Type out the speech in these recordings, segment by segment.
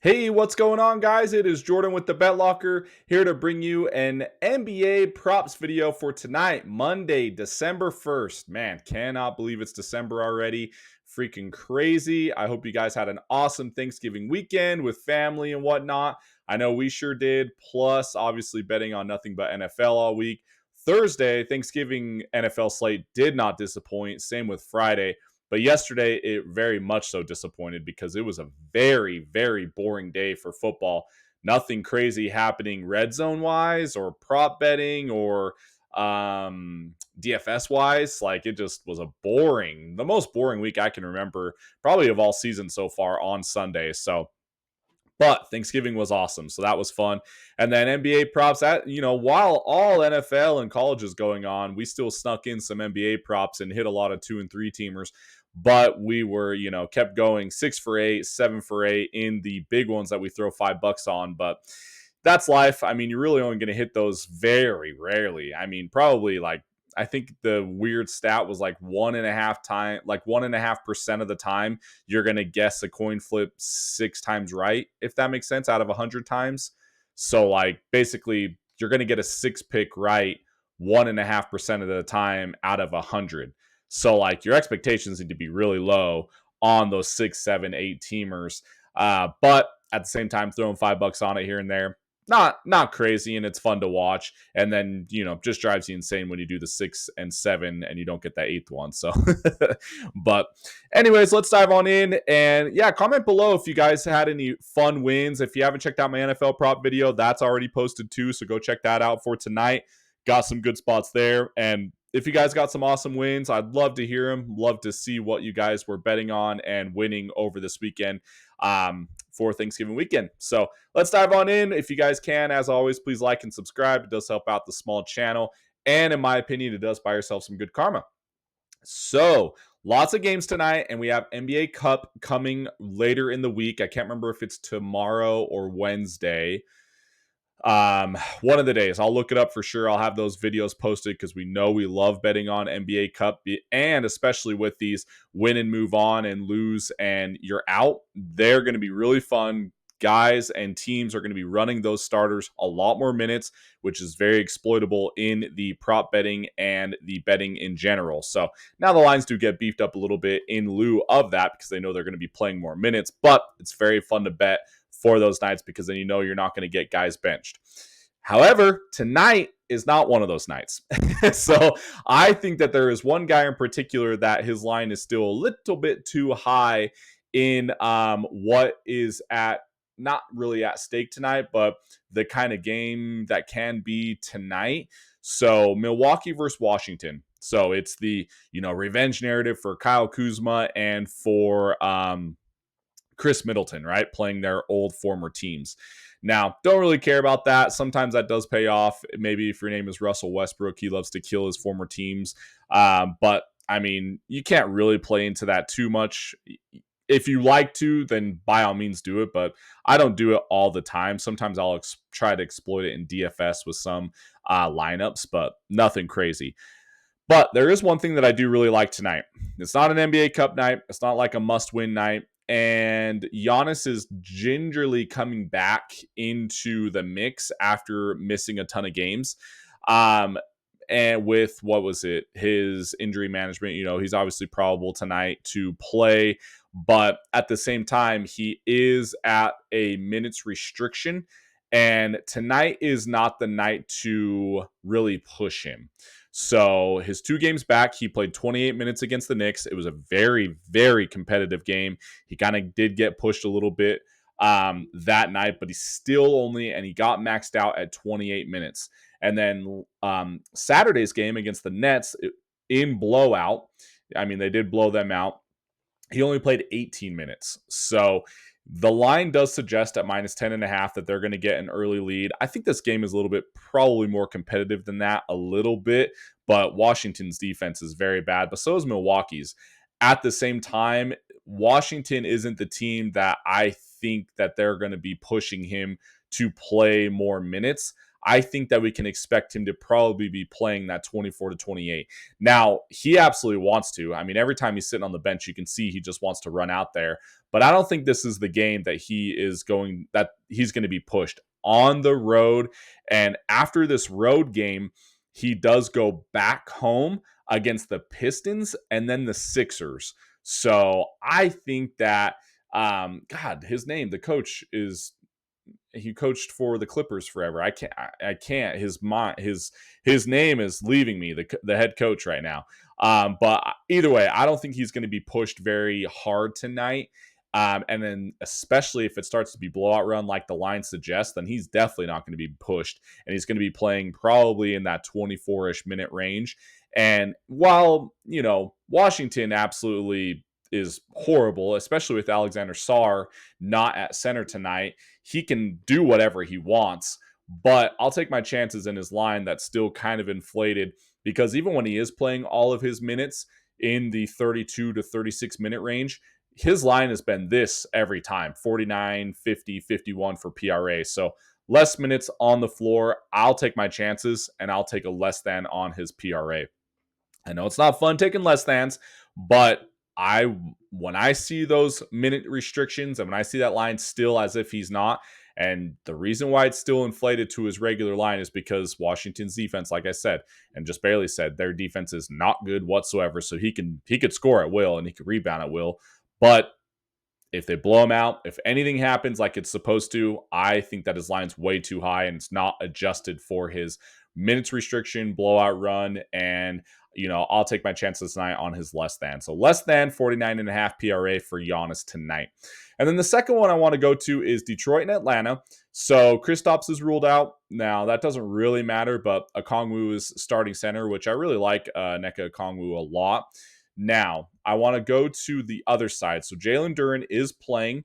Hey, what's going on, guys? It is Jordan with the Bet Locker here to bring you an NBA props video for tonight, Monday, December 1st. Man, cannot believe it's December already. Freaking crazy. I hope you guys had an awesome Thanksgiving weekend with family and whatnot. I know we sure did. Plus, obviously, betting on nothing but NFL all week. Thursday, Thanksgiving NFL slate did not disappoint. Same with Friday. But yesterday, it very much so disappointed because it was a very, very boring day for football. Nothing crazy happening red zone wise or prop betting or DFS wise. Like it just was the most boring week I can remember, probably of all season so far on Sunday. But Thanksgiving was awesome, so that was fun. And then NBA props, while all NFL and college is going on, we still snuck in some NBA props and hit a lot of 2 and 3 teamers. But we were, kept going 6 for 8, 7 for 8 in the big ones that we throw $5 on. But that's life. I mean, you're really only going to hit those very rarely. I mean, probably like I think the weird stat was like 1.5% of the time you're going to guess a coin flip 6 times right, if that makes sense, out of 100 times. So, like, basically, you're going to get a 6 pick right 1.5% of the time out of 100. So, like, your expectations need to be really low on those 6, 7, 8 teamers. But at the same time, throwing $5 on it here and there, not crazy, and it's fun to watch. And then just drives you insane when you do the 6 and 7 and you don't get that eighth one. So but anyways, let's dive on in. And yeah, comment below if you guys had any fun wins. If you haven't checked out my NFL prop video, that's already posted too, so go check that out for tonight. Got some good spots there. And if you guys got some awesome wins, I'd love to hear them. Love to see what you guys were betting on and winning over this weekend for Thanksgiving weekend. So let's dive on in. If you guys can, as always, please like and subscribe. It does help out the small channel. And in my opinion, it does buy yourself some good karma. So lots of games tonight, and we have NBA Cup coming later in the week. I can't remember if it's tomorrow or Wednesday. One of the days. I'll look it up for sure. I'll have those videos posted because we know we love betting on NBA Cup, and especially with these win and move on and lose and you're out. They're going to be really fun. Guys and teams are going to be running those starters a lot more minutes, which is very exploitable in the prop betting and the betting in general. So now the lines do get beefed up a little bit in lieu of that because they know they're going to be playing more minutes, but it's very fun to bet for those nights because then you're not going to get guys benched. However, tonight is not one of those nights. So I think that there is one guy in particular that his line is still a little bit too high in what is at not really at stake tonight, but the kind of game that can be tonight. So Milwaukee versus Washington. So it's the revenge narrative for Kyle Kuzma and for Chris Middleton, right? Playing their old former teams. Now, don't really care about that. Sometimes that does pay off. Maybe if your name is Russell Westbrook, he loves to kill his former teams. But I mean, you can't really play into that too much. If you like to, then by all means do it. But I don't do it all the time. Sometimes I'll try to exploit it in DFS with some lineups, but nothing crazy. But there is one thing that I do really like tonight. It's not an NBA Cup night. It's not like a must-win night. And Giannis is gingerly coming back into the mix after missing a ton of games. And with his injury management, he's obviously probable tonight to play, but at the same time, he is at a minutes restriction. And tonight is not the night to really push him. So his 2 games back, he played 28 minutes against the Knicks. It was a very, very competitive game. He kind of did get pushed a little bit that night, but he got maxed out at 28 minutes. And then Saturday's game against the Nets in blowout, I mean, they did blow them out. He only played 18 minutes. So the line does suggest at minus 10.5 that they're going to get an early lead. I think this game is a little bit probably more competitive than that a little bit, but Washington's defense is very bad, but so is Milwaukee's. At the same time, Washington isn't the team that I think that they're going to be pushing him to play more minutes. I think that we can expect him to probably be playing that 24 to 28. Now, he absolutely wants to. I mean, every time he's sitting on the bench, you can see he just wants to run out there. But I don't think this is the game that he's going to be pushed on the road. And after this road game, he does go back home against the Pistons and then the Sixers. So I think that God, his name, the coach is he coached for the Clippers forever. I can't. His name is leaving me. The head coach right now. But either way, I don't think he's going to be pushed very hard tonight. And then especially if it starts to be blowout run like the line suggests, then he's definitely not going to be pushed, and he's going to be playing probably in that 24-ish minute range. And while Washington absolutely is horrible, especially with Alexander Sarr not at center tonight, he can do whatever he wants. But I'll take my chances in his line that's still kind of inflated, because even when he is playing all of his minutes in the 32 to 36 minute range, his line has been this every time: 49, 50, 51 for PRA. So less minutes on the floor. I'll take my chances, and I'll take a less than on his PRA. I know it's not fun taking less thans, but when I see those minute restrictions and when I see that line still as if he's not, and the reason why it's still inflated to his regular line is because Washington's defense, like I said, and just barely said, their defense is not good whatsoever. So he could score at will and he could rebound at will. But if they blow him out, if anything happens like it's supposed to, I think that his line's way too high and it's not adjusted for his minutes restriction, blowout run, and I'll take my chances tonight on his less than. So less than 49.5 PRA for Giannis tonight. And then the second one I want to go to is Detroit and Atlanta. So Kristaps is ruled out. Now, that doesn't really matter, but Okongwu is starting center, which I really like Nneka Okongwu a lot. Now, I want to go to the other side. So Jalen Duren is playing,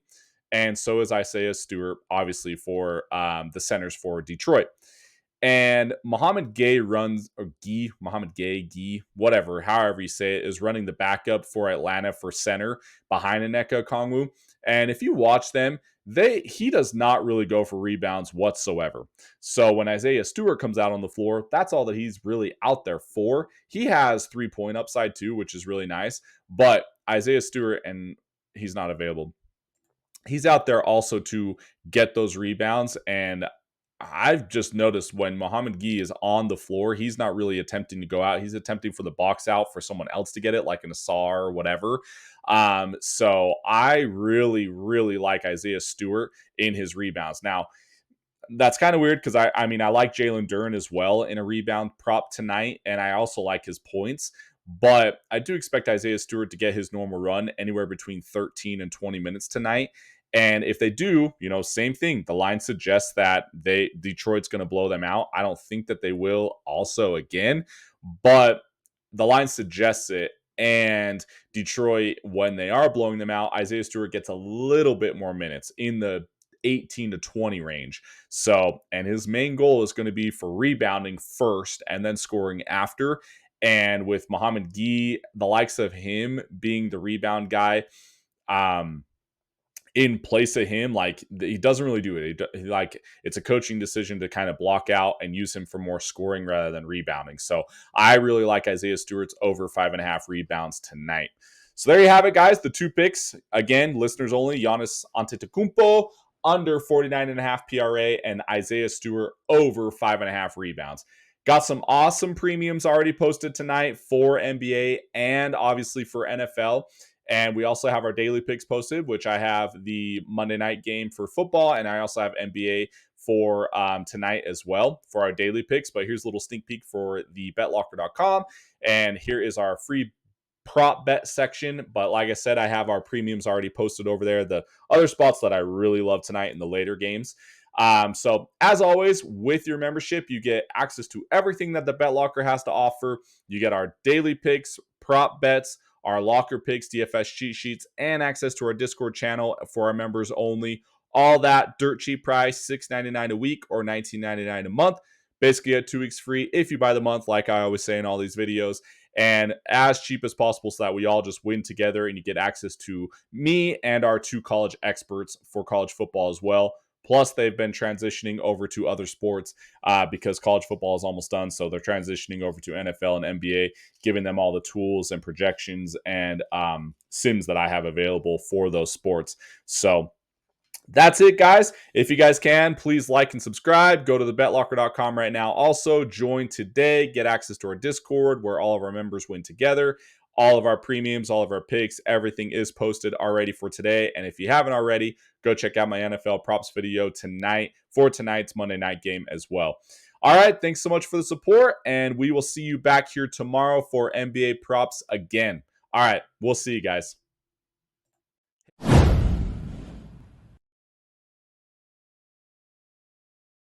and so is Isaiah Stewart, obviously, for the centers for Detroit. And Mohamed Gay whatever, however you say it, is running the backup for Atlanta for center behind Nneka Okongwu. And if you watch them, he does not really go for rebounds whatsoever. So when Isaiah Stewart comes out on the floor, that's all that he's really out there for. He has 3-point upside too, which is really nice. But Isaiah Stewart, and he's not available, he's out there also to get those rebounds. And I've just noticed when Mohamed Gee is on the floor, he's not really attempting to go out. He's attempting for the box out for someone else to get it, like an Asar or whatever. So I really, really like Isaiah Stewart in his rebounds. Now, that's kind of weird because I mean, I like Jalen Duren as well in a rebound prop tonight, and I also like his points. But I do expect Isaiah Stewart to get his normal run anywhere between 13 and 20 minutes tonight. And if they do, same thing. The line suggests that Detroit's going to blow them out. I don't think that they will also again, but the line suggests it. And Detroit, when they are blowing them out, Isaiah Stewart gets a little bit more minutes in the 18 to 20 range. So, and his main goal is going to be for rebounding first and then scoring after. And with Mohamed Gee, the likes of him being the rebound guy, in place of him, like he doesn't really do it. It's a coaching decision to kind of block out and use him for more scoring rather than rebounding. So I really like Isaiah Stewart's over 5.5 rebounds tonight. So there you have it, guys. The two picks, again, listeners only: Giannis Antetokounmpo under 49.5 PRA and Isaiah Stewart over 5.5 rebounds. Got some awesome premiums already posted tonight for NBA and obviously for NFL. And we also have our daily picks posted, which I have the Monday night game for football, and I also have NBA for tonight as well for our daily picks. But here's a little sneak peek for the betlocker.com. And here is our free prop bet section. But like I said, I have our premiums already posted over there. The other spots that I really love tonight in the later games. So as always, with your membership, you get access to everything that the BetLocker has to offer. You get our daily picks, prop bets, our locker picks, DFS cheat sheets, and access to our Discord channel for our members only. All that dirt cheap price, $6.99 a week or $19.99 a month. Basically, get 2 weeks free if you buy the month, like I always say in all these videos, and as cheap as possible so that we all just win together and you get access to me and our 2 college experts for college football as well. Plus, they've been transitioning over to other sports because college football is almost done. So they're transitioning over to NFL and NBA, giving them all the tools and projections and sims that I have available for those sports. So that's it, guys. If you guys can, please like and subscribe. Go to thebetlocker.com right now. Also, join today. Get access to our Discord where all of our members win together. All of our premiums, all of our picks, everything is posted already for today. And if you haven't already, go check out my NFL props video tonight for tonight's Monday night game as well. All right. Thanks so much for the support. And we will see you back here tomorrow for NBA props again. All right. We'll see you guys.